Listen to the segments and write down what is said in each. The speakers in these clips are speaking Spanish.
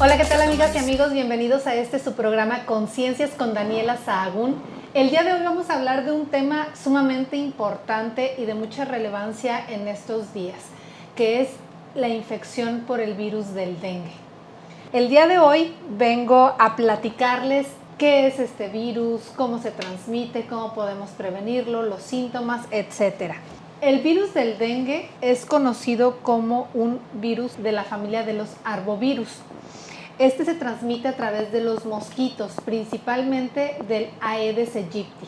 Hola, ¿qué tal amigas y amigos? Bienvenidos a su programa Conciencias con Daniela Sahagún. El día de hoy vamos a hablar de un tema sumamente importante y de mucha relevancia en estos días, que es la infección por el virus del dengue. El día de hoy vengo a platicarles qué es este virus, cómo se transmite, cómo podemos prevenirlo, los síntomas, etc. El virus del dengue es conocido como un virus de la familia de los arbovirus. Este se transmite a través de los mosquitos, principalmente del Aedes aegypti,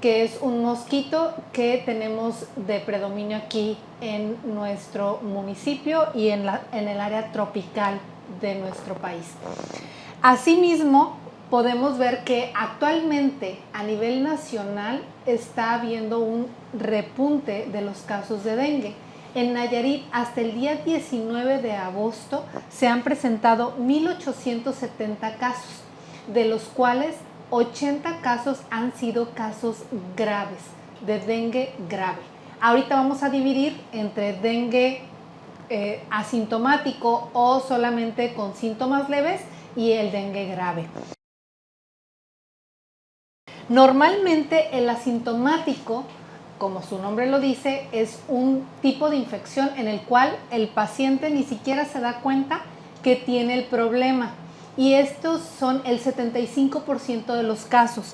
que es un mosquito que tenemos de predominio aquí en nuestro municipio y en el área tropical de nuestro país. Asimismo, podemos ver que actualmente a nivel nacional está habiendo un repunte de los casos de dengue. En Nayarit, hasta el día 19 de agosto, se han presentado 1,870 casos, de los cuales 80 casos han sido casos graves, de dengue grave. Ahorita vamos a dividir entre dengue asintomático o solamente con síntomas leves y el dengue grave. Normalmente el asintomático, como su nombre lo dice, es un tipo de infección en el cual el paciente ni siquiera se da cuenta que tiene el problema. Y estos son el 75% de los casos.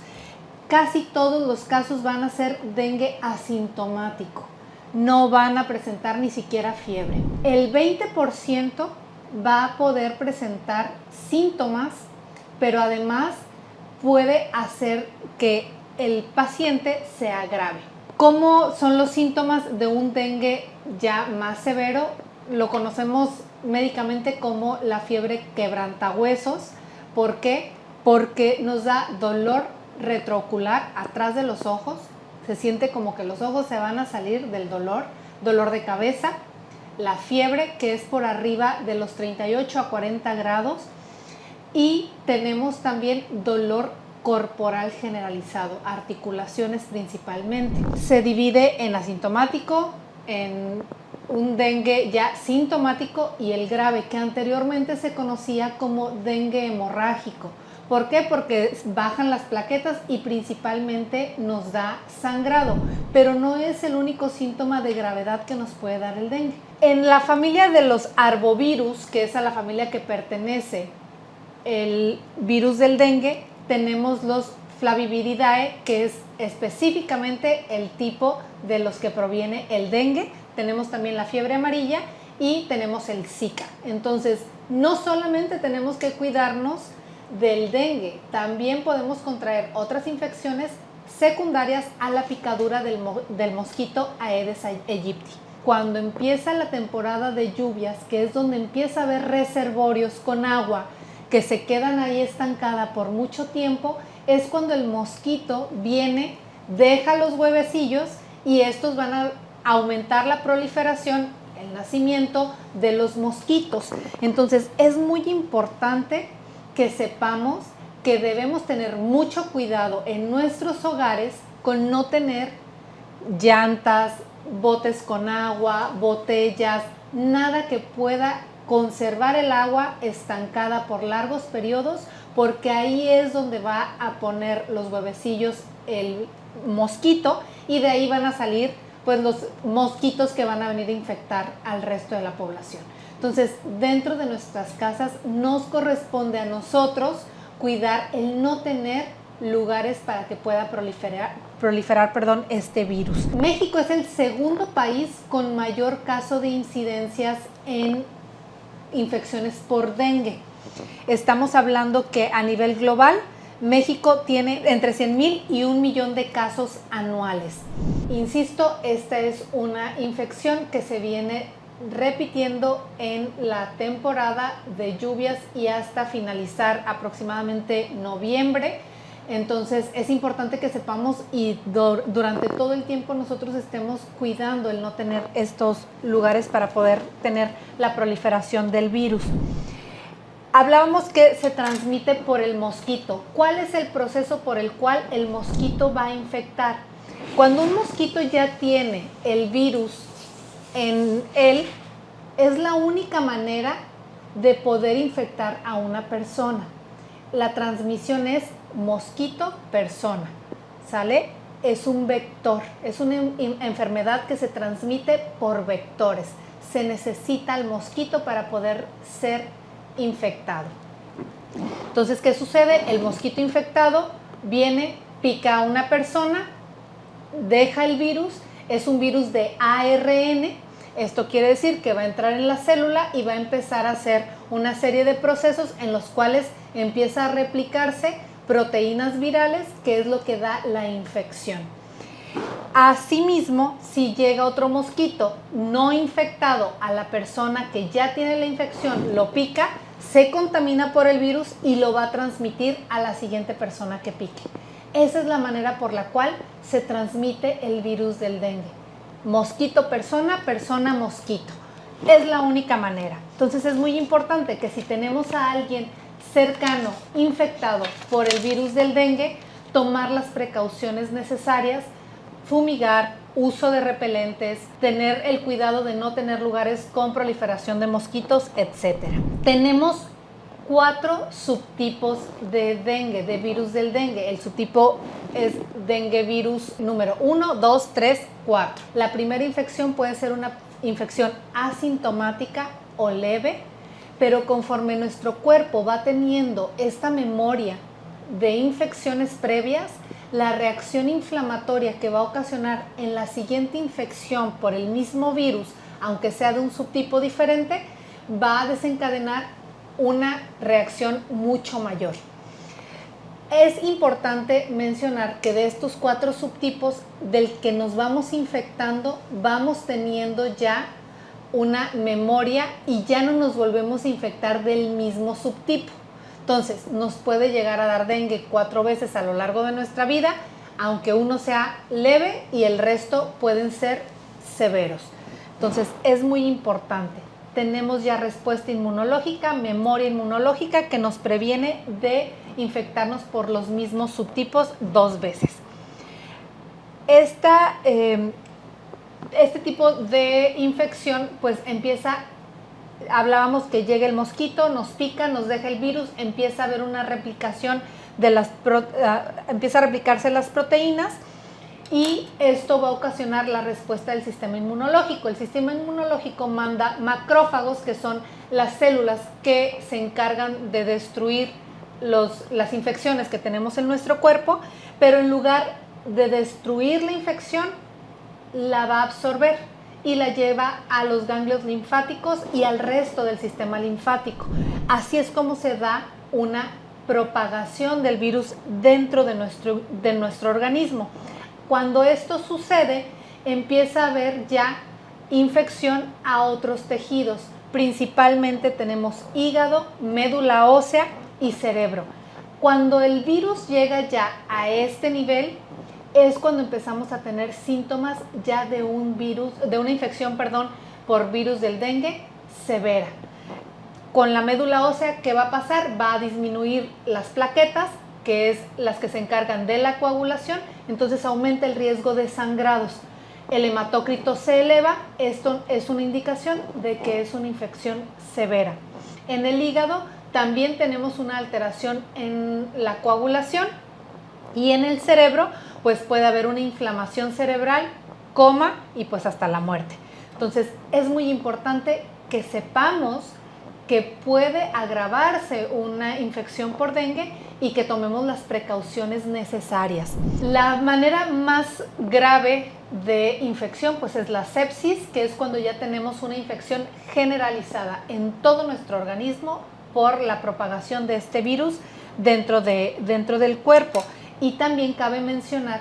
Casi todos los casos van a ser dengue asintomático. No van a presentar ni siquiera fiebre. El 20% va a poder presentar síntomas, pero además puede hacer que el paciente se agrave. ¿Cómo son los síntomas de un dengue ya más severo? Lo conocemos médicamente como la fiebre quebrantahuesos. ¿Por qué? Porque nos da dolor retroocular atrás de los ojos. Se siente como que los ojos se van a salir del dolor. Dolor de cabeza. La fiebre, que es por arriba de los 38 a 40 grados. Y tenemos también dolor corporal generalizado, articulaciones principalmente. Se divide en asintomático, en un dengue ya sintomático y el grave, que anteriormente se conocía como dengue hemorrágico. ¿Por qué? Porque bajan las plaquetas y principalmente nos da sangrado, pero no es el único síntoma de gravedad que nos puede dar el dengue. En la familia de los arbovirus, que es a la familia que pertenece el virus del dengue, tenemos los Flaviviridae, que es específicamente el tipo de los que proviene el dengue. Tenemos también la fiebre amarilla y tenemos el Zika. Entonces, no solamente tenemos que cuidarnos del dengue, también podemos contraer otras infecciones secundarias a la picadura del mosquito Aedes aegypti. Cuando empieza la temporada de lluvias, que es donde empieza a haber reservorios con agua que se quedan ahí estancada por mucho tiempo, es cuando el mosquito viene, deja los huevecillos y estos van a aumentar la proliferación, el nacimiento de los mosquitos. Entonces es muy importante que sepamos que debemos tener mucho cuidado en nuestros hogares con no tener llantas, botes con agua, botellas, nada que pueda conservar el agua estancada por largos periodos, porque ahí es donde va a poner los huevecillos el mosquito y de ahí van a salir pues los mosquitos que van a venir a infectar al resto de la población. Entonces, dentro de nuestras casas nos corresponde a nosotros cuidar el no tener lugares para que pueda proliferar este virus. México es el segundo país con mayor caso de incidencias en infecciones por dengue. Estamos hablando que a nivel global México tiene entre 100,000 y 1,000,000 de casos anuales. Insisto, esta es una infección que se viene repitiendo en la temporada de lluvias y hasta finalizar aproximadamente noviembre. Entonces es importante que sepamos y durante todo el tiempo nosotros estemos cuidando el no tener estos lugares para poder tener la proliferación del virus. Hablábamos que se transmite por el mosquito. ¿Cuál es el proceso por el cual el mosquito va a infectar? Cuando un mosquito ya tiene el virus en él, es la única manera de poder infectar a una persona. La transmisión es mosquito-persona, ¿sale? Es un vector, es una enfermedad que se transmite por vectores. Se necesita el mosquito para poder ser infectado. Entonces, ¿qué sucede? El mosquito infectado viene, pica a una persona, deja el virus, es un virus de ARN. Esto quiere decir que va a entrar en la célula y va a empezar a hacer una serie de procesos en los cuales empieza a replicarse proteínas virales, que es lo que da la infección. Asimismo, si llega otro mosquito no infectado a la persona que ya tiene la infección, lo pica, se contamina por el virus y lo va a transmitir a la siguiente persona que pique. Esa es la manera por la cual se transmite el virus del dengue. Mosquito-persona, persona-mosquito. Es la única manera. Entonces es muy importante que si tenemos a alguien cercano infectado por el virus del dengue, tomar las precauciones necesarias, fumigar, uso de repelentes, tener el cuidado de no tener lugares con proliferación de mosquitos, etc. Tenemos 4 subtipos de dengue, de virus del dengue. El subtipo es dengue virus número 1, 2, 3, 4. La primera infección puede ser una infección asintomática o leve, pero conforme nuestro cuerpo va teniendo esta memoria de infecciones previas, la reacción inflamatoria que va a ocasionar en la siguiente infección por el mismo virus, aunque sea de un subtipo diferente, va a desencadenar una reacción mucho mayor. Es importante mencionar que de estos 4 subtipos del que nos vamos infectando, vamos teniendo ya una memoria y ya no nos volvemos a infectar del mismo subtipo. Entonces, nos puede llegar a dar dengue 4 veces a lo largo de nuestra vida, aunque uno sea leve y el resto pueden ser severos. Entonces, es muy importante. Tenemos ya respuesta inmunológica, memoria inmunológica que nos previene de infectarnos por los mismos subtipos 2 veces. Este tipo de infección pues empieza, hablábamos que llega el mosquito, nos pica, nos deja el virus, empieza a haber una replicación empieza a replicarse las proteínas y esto va a ocasionar la respuesta del sistema inmunológico. El sistema inmunológico manda macrófagos, que son las células que se encargan de destruir las infecciones que tenemos en nuestro cuerpo, pero en lugar de destruir la infección, la va a absorber y la lleva a los ganglios linfáticos y al resto del sistema linfático. Así es como se da una propagación del virus dentro de nuestro organismo. Cuando esto sucede, empieza a haber ya infección a otros tejidos. Principalmente tenemos hígado, médula ósea y cerebro. Cuando el virus llega ya a este nivel, es cuando empezamos a tener síntomas ya de una infección, por virus del dengue severa. Con la médula ósea, ¿qué va a pasar? Va a disminuir las plaquetas, que es las que se encargan de la coagulación, entonces aumenta el riesgo de sangrados. El hematócrito se eleva, esto es una indicación de que es una infección severa. En el hígado también tenemos una alteración en la coagulación y en el cerebro pues puede haber una inflamación cerebral, coma y pues hasta la muerte. Entonces es muy importante que sepamos que puede agravarse una infección por dengue y que tomemos las precauciones necesarias. La manera más grave de infección pues es la sepsis, que es cuando ya tenemos una infección generalizada en todo nuestro organismo por la propagación de este virus dentro del cuerpo. Y también cabe mencionar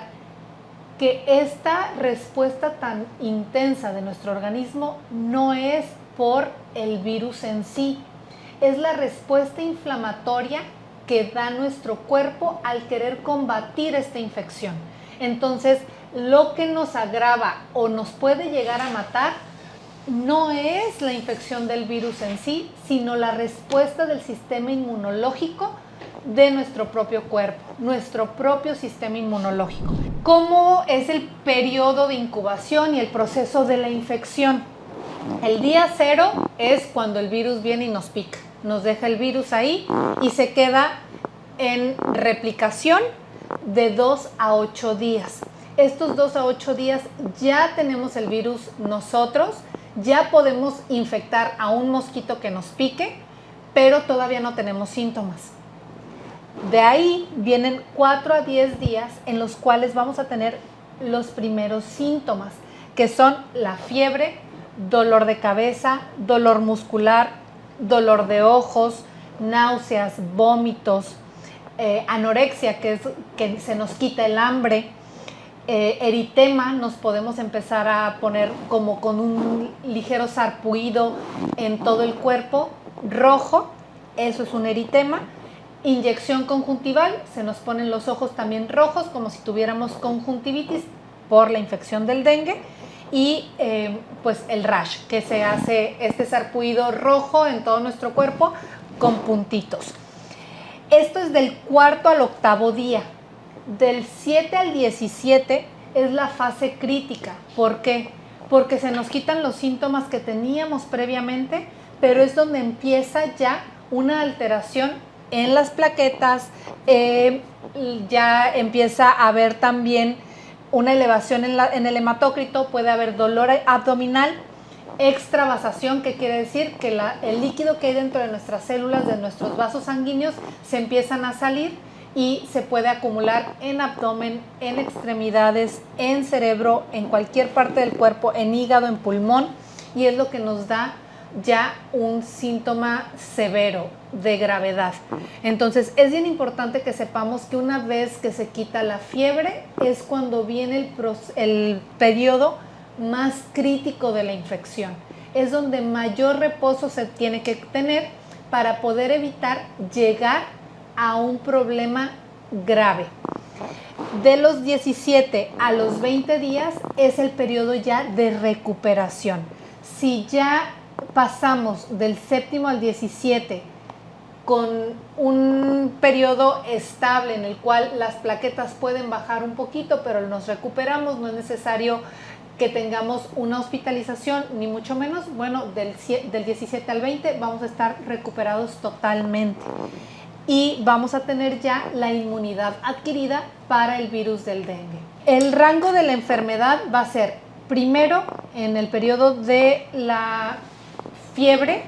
que esta respuesta tan intensa de nuestro organismo no es por el virus en sí, es la respuesta inflamatoria que da nuestro cuerpo al querer combatir esta infección. Entonces, lo que nos agrava o nos puede llegar a matar no es la infección del virus en sí, sino la respuesta del sistema inmunológico de nuestro propio cuerpo, nuestro propio sistema inmunológico. ¿Cómo es el periodo de incubación y el proceso de la infección? El día 0 es cuando el virus viene y nos pica, nos deja el virus ahí y se queda en replicación de 2 a 8 días. Estos 2 a 8 días ya tenemos el virus nosotros, ya podemos infectar a un mosquito que nos pique, pero todavía no tenemos síntomas. De ahí vienen 4 a 10 días en los cuales vamos a tener los primeros síntomas, que son la fiebre, dolor de cabeza, dolor muscular, dolor de ojos, náuseas, vómitos, anorexia, que es que se nos quita el hambre, eritema, nos podemos empezar a poner como con un ligero sarpullido en todo el cuerpo, rojo, eso es un eritema. Inyección conjuntival, se nos ponen los ojos también rojos, como si tuviéramos conjuntivitis por la infección del dengue. Y pues el rash, que se hace este sarpullido rojo en todo nuestro cuerpo con puntitos. Esto es del 4º al 8º día. Del 7 al 17 es la fase crítica. ¿Por qué? Porque se nos quitan los síntomas que teníamos previamente, pero es donde empieza ya una alteración en las plaquetas, ya empieza a haber también una elevación en el hematócrito, puede haber dolor abdominal, extravasación, que quiere decir que el líquido que hay dentro de nuestras células, de nuestros vasos sanguíneos, se empiezan a salir y se puede acumular en abdomen, en extremidades, en cerebro, en cualquier parte del cuerpo, en hígado, en pulmón, y es lo que nos da ya un síntoma severo de gravedad. Entonces es bien importante que sepamos que una vez que se quita la fiebre es cuando viene el periodo más crítico de la infección. Es donde mayor reposo se tiene que tener para poder evitar llegar a un problema grave. De los 17 a los 20 días es el periodo ya de recuperación. Si ya pasamos del 7º al 17 con un periodo estable en el cual las plaquetas pueden bajar un poquito, pero nos recuperamos, no es necesario que tengamos una hospitalización, ni mucho menos. Bueno, del 17 al 20 vamos a estar recuperados totalmente y vamos a tener ya la inmunidad adquirida para el virus del dengue. El rango de la enfermedad va a ser primero en el periodo de la fiebre,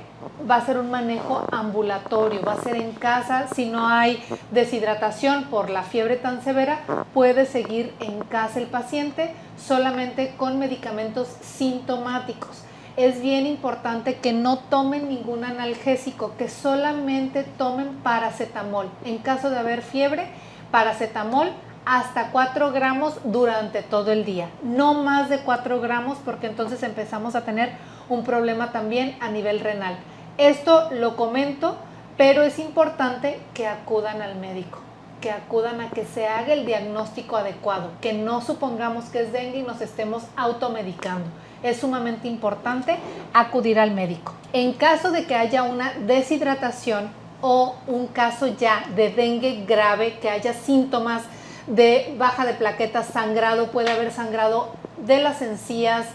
va a ser un manejo ambulatorio, va a ser en casa. Si no hay deshidratación por la fiebre tan severa, puede seguir en casa el paciente solamente con medicamentos sintomáticos. Es bien importante que no tomen ningún analgésico, que solamente tomen paracetamol. En caso de haber fiebre, paracetamol hasta 4 gramos durante todo el día, no más de 4 gramos, porque entonces empezamos a tener un problema también a nivel renal. Esto lo comento, pero es importante que acudan al médico, que acudan a que se haga el diagnóstico adecuado, que no supongamos que es dengue y nos estemos automedicando. Es sumamente importante acudir al médico. En caso de que haya una deshidratación o un caso ya de dengue grave, que haya síntomas de baja de plaquetas, sangrado, puede haber sangrado de las encías,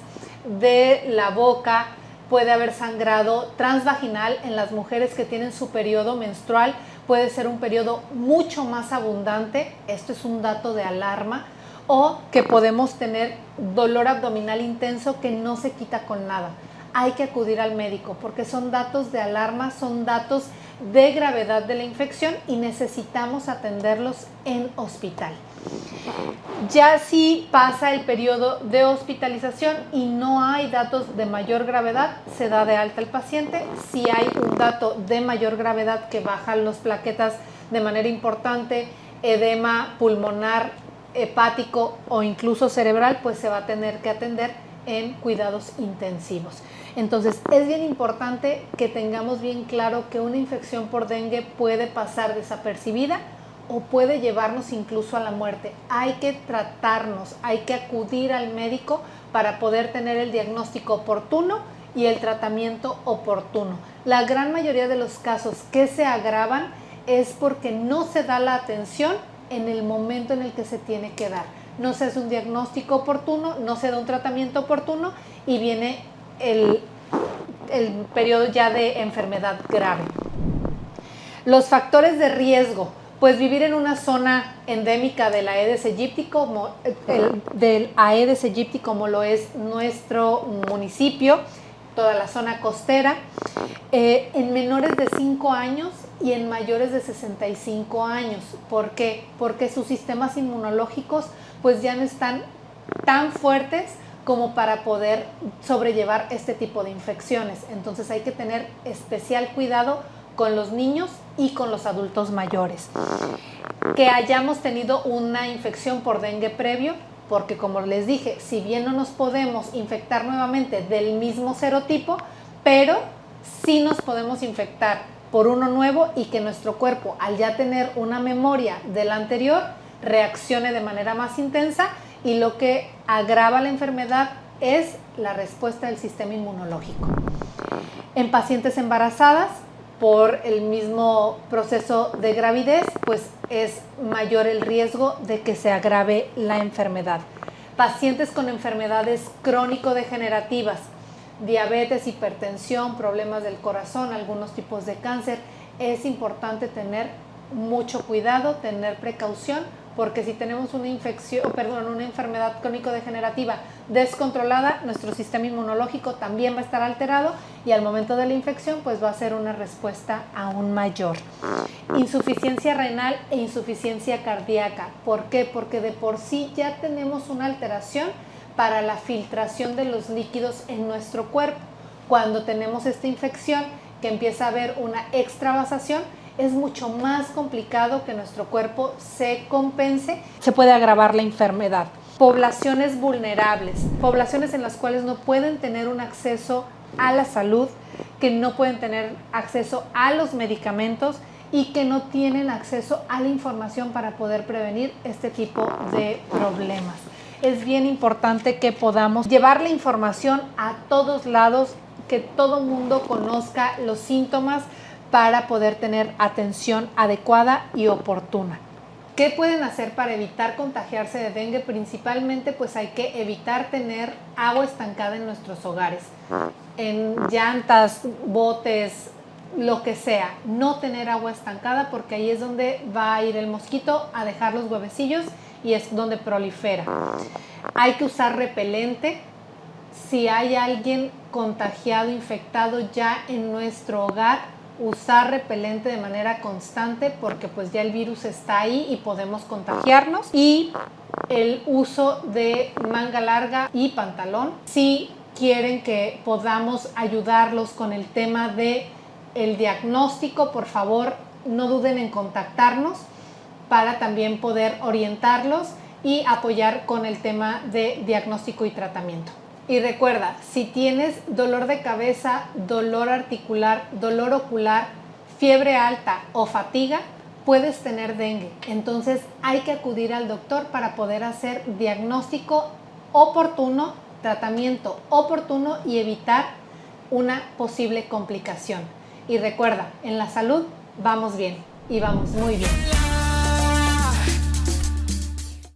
de la boca, puede haber sangrado transvaginal en las mujeres que tienen su periodo menstrual, puede ser un periodo mucho más abundante, esto es un dato de alarma, o que podemos tener dolor abdominal intenso que no se quita con nada. Hay que acudir al médico porque son datos de alarma, son datos de gravedad de la infección y necesitamos atenderlos en hospital. Ya si pasa el periodo de hospitalización y no hay datos de mayor gravedad, se da de alta el paciente. Si hay un dato de mayor gravedad que bajan las plaquetas de manera importante, edema pulmonar, hepático o incluso cerebral, pues se va a tener que atender en cuidados intensivos. Entonces es bien importante que tengamos bien claro que una infección por dengue puede pasar desapercibida o puede llevarnos incluso a la muerte. Hay que tratarnos, hay que acudir al médico para poder tener el diagnóstico oportuno y el tratamiento oportuno. La gran mayoría de los casos que se agravan es porque no se da la atención en el momento en el que se tiene que dar. No se hace un diagnóstico oportuno, no se da un tratamiento oportuno y viene el periodo ya de enfermedad grave. Los factores de riesgo, pues vivir en una zona endémica del Aedes aegypti como lo es nuestro municipio, toda la zona costera, en menores de 5 años y en mayores de 65 años. ¿Por qué? Porque sus sistemas inmunológicos pues ya no están tan fuertes como para poder sobrellevar este tipo de infecciones. Entonces hay que tener especial cuidado con los niños y con los adultos mayores. Que hayamos tenido una infección por dengue previo, porque como les dije, si bien no nos podemos infectar nuevamente del mismo serotipo, pero sí nos podemos infectar por uno nuevo y que nuestro cuerpo, al ya tener una memoria del anterior, reaccione de manera más intensa, y lo que agrava la enfermedad es la respuesta del sistema inmunológico. En pacientes embarazadas, por el mismo proceso de gravidez, pues es mayor el riesgo de que se agrave la enfermedad. Pacientes con enfermedades crónico-degenerativas, diabetes, hipertensión, problemas del corazón, algunos tipos de cáncer, es importante tener mucho cuidado, tener precaución, porque si tenemos una enfermedad crónico-degenerativa descontrolada, nuestro sistema inmunológico también va a estar alterado y al momento de la infección pues va a ser una respuesta aún mayor. Insuficiencia renal e insuficiencia cardíaca. ¿Por qué? Porque de por sí ya tenemos una alteración para la filtración de los líquidos en nuestro cuerpo. Cuando tenemos esta infección que empieza a haber una extravasación, es mucho más complicado que nuestro cuerpo se compense. Se puede agravar la enfermedad. Poblaciones vulnerables, poblaciones en las cuales no pueden tener un acceso a la salud, que no pueden tener acceso a los medicamentos y que no tienen acceso a la información para poder prevenir este tipo de problemas. Es bien importante que podamos llevar la información a todos lados, que todo mundo conozca los síntomas, para poder tener atención adecuada y oportuna. ¿Qué pueden hacer para evitar contagiarse de dengue? Principalmente pues hay que evitar tener agua estancada en nuestros hogares, en llantas, botes, lo que sea. No tener agua estancada, porque ahí es donde va a ir el mosquito a dejar los huevecillos y es donde prolifera. Hay que usar repelente. Si hay alguien contagiado, infectado ya en nuestro hogar, usar repelente de manera constante, porque pues ya el virus está ahí y podemos contagiarnos. Y el uso de manga larga y pantalón. Si quieren que podamos ayudarlos con el tema de el diagnóstico, por favor no duden en contactarnos para también poder orientarlos y apoyar con el tema de diagnóstico y tratamiento. Y recuerda, si tienes dolor de cabeza, dolor articular, dolor ocular, fiebre alta o fatiga, puedes tener dengue. Entonces hay que acudir al doctor para poder hacer diagnóstico oportuno, tratamiento oportuno y evitar una posible complicación. Y recuerda, en la salud vamos bien y vamos muy bien.